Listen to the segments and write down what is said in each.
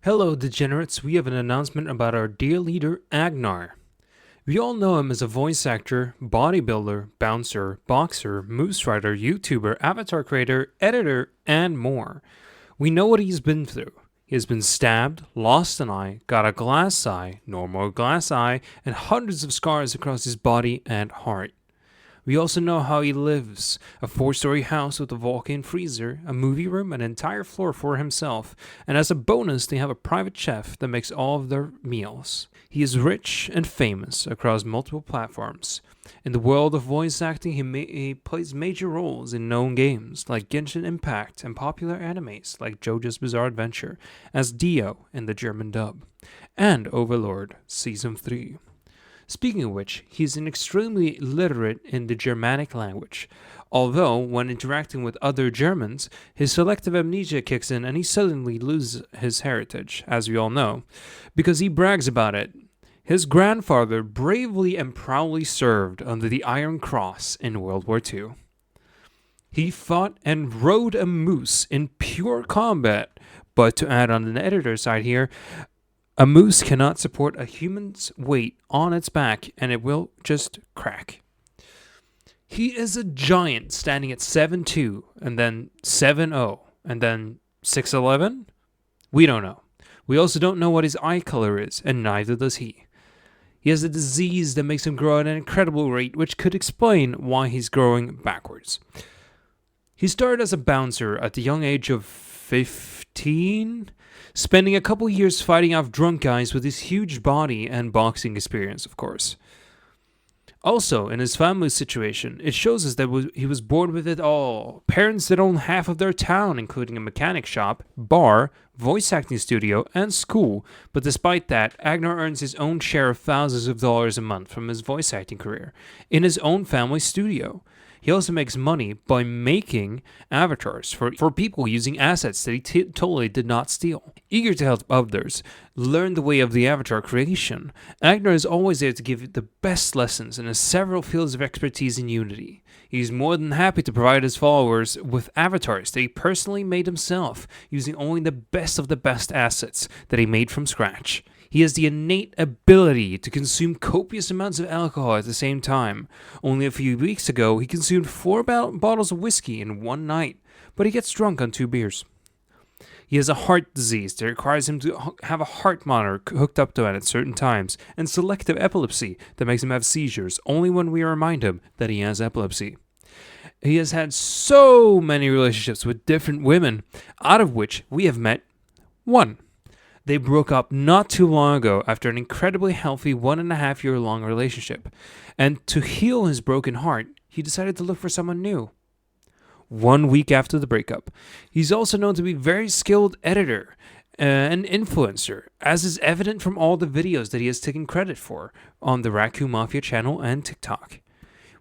Hello, degenerates. We have an announcement about our dear leader, Agnar. We all know him as a voice actor, bodybuilder, bouncer, boxer, moose rider, YouTuber, avatar creator, editor, and more. We know what he's been through. He has been stabbed, lost an eye, got a glass eye, no more glass eye, and hundreds of scars across his body and heart. We also know how he lives: a 4-story house with a walk-in freezer, a movie room, an entire floor for himself, and as a bonus, they have a private chef that makes all of their meals. He is rich and famous across multiple platforms. In the world of voice acting, he plays major roles in known games like Genshin Impact and popular animes like JoJo's Bizarre Adventure as Dio in the German dub, and Overlord Season 3. Speaking of which, he's extremely literate in the Germanic language, although when interacting with other Germans, his selective amnesia kicks in and he suddenly loses his heritage, as we all know, because he brags about it. His grandfather bravely and proudly served under the Iron Cross in World War II. He fought and rode a moose in pure combat, but to add on the editor side here, a moose cannot support a human's weight on its back and it will just crack. He is a giant standing at 7'2", and then 7'0", and then 6'11"? We don't know. We also don't know what his eye color is, and neither does he. He has a disease that makes him grow at an incredible rate, which could explain why he's growing backwards. He started as a bouncer at the young age of 15, spending a couple years fighting off drunk guys with his huge body and boxing experience, of course. Also, in his family situation, it shows us that he was born with it all. Parents that own half of their town, including a mechanic shop, bar, voice acting studio, and school. But despite that, Agnar earns his own share of thousands of dollars a month from his voice acting career in his own family studio. He also makes money by making avatars for people using assets that he totally did not steal. Eager to help others learn the way of the avatar creation, Agnar is always there to give the best lessons and has several fields of expertise in Unity. He's more than happy to provide his followers with avatars that he personally made himself, using only the best of the best assets that he made from scratch. He has the innate ability to consume copious amounts of alcohol at the same time. Only a few weeks ago, he consumed 4 bottles of whiskey in one night, but he gets drunk on 2 beers. He has a heart disease that requires him to have a heart monitor hooked up to it at certain times, and selective epilepsy that makes him have seizures only when we remind him that he has epilepsy. He has had so many relationships with different women, out of which we have met one. They broke up not too long ago after an incredibly healthy 1.5-year long relationship, and to heal his broken heart, he decided to look for someone new. 1 week after the breakup, he's also known to be a very skilled editor and influencer, as is evident from all the videos that he has taken credit for on the Raccoon Mafia channel and TikTok.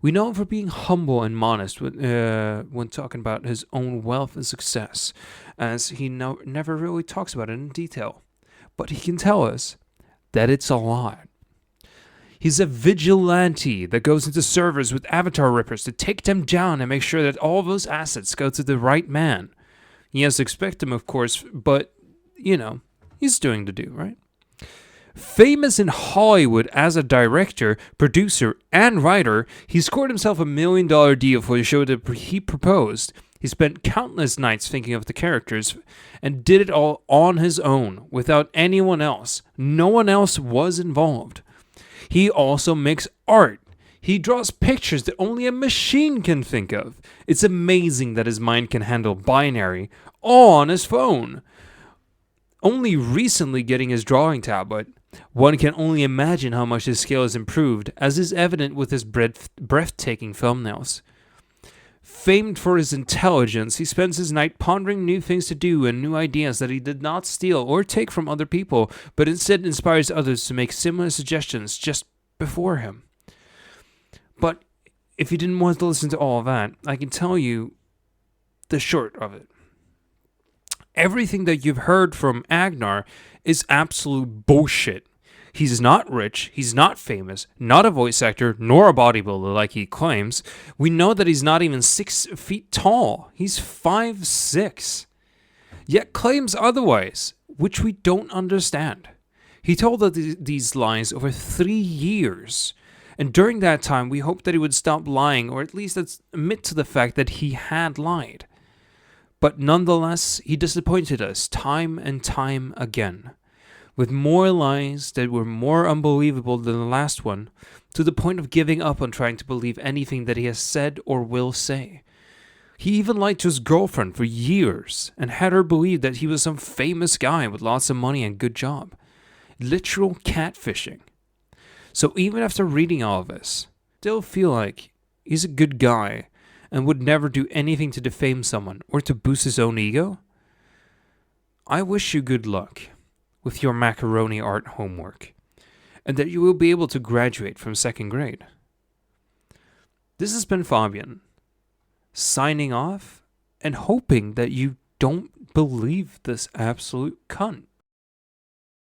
We know him for being humble and modest when talking about his own wealth and success, as he never really talks about it in detail. But he can tell us that it's a lot. He's a vigilante that goes into servers with avatar rippers to take them down and make sure that all those assets go to the right man. He has to expect them, of course, but, he's doing the do, right? Famous in Hollywood as a director, producer, and writer, he scored himself $1 million deal for the show that he proposed. He spent countless nights thinking of the characters and did it all on his own, without anyone else. No one else was involved. He also makes art. He draws pictures that only a machine can think of. It's amazing that his mind can handle binary all on his phone. Only recently getting his drawing tablet, one can only imagine how much his skill has improved, as is evident with his breathtaking thumbnails. Famed for his intelligence, he spends his night pondering new things to do and new ideas that he did not steal or take from other people, but instead inspires others to make similar suggestions just before him. But if you didn't want to listen to all of that, I can tell you the short of it. Everything that you've heard from Agnar is absolute bullshit. He's not rich, he's not famous, not a voice actor, nor a bodybuilder like he claims. We know that he's not even 6 feet tall. He's 5'6". Yet claims otherwise. which we don't understand. He told us these lies over 3 years, and during that time we hoped that he would stop lying, or at least admit to the fact that he had lied. But nonetheless, he disappointed us time and time again, with more lies that were more unbelievable than the last one, to the point of giving up on trying to believe anything that he has said or will say. He even lied to his girlfriend for years, and had her believe that he was some famous guy with lots of money and good job. Literal catfishing. So even after reading all of this, I still feel like he's a good guy and would never do anything to defame someone or to boost his own ego. I wish you good luck with your macaroni art homework, and that you will be able to graduate from 2nd grade. This has been Fabian, signing off and hoping that you don't believe this absolute cunt.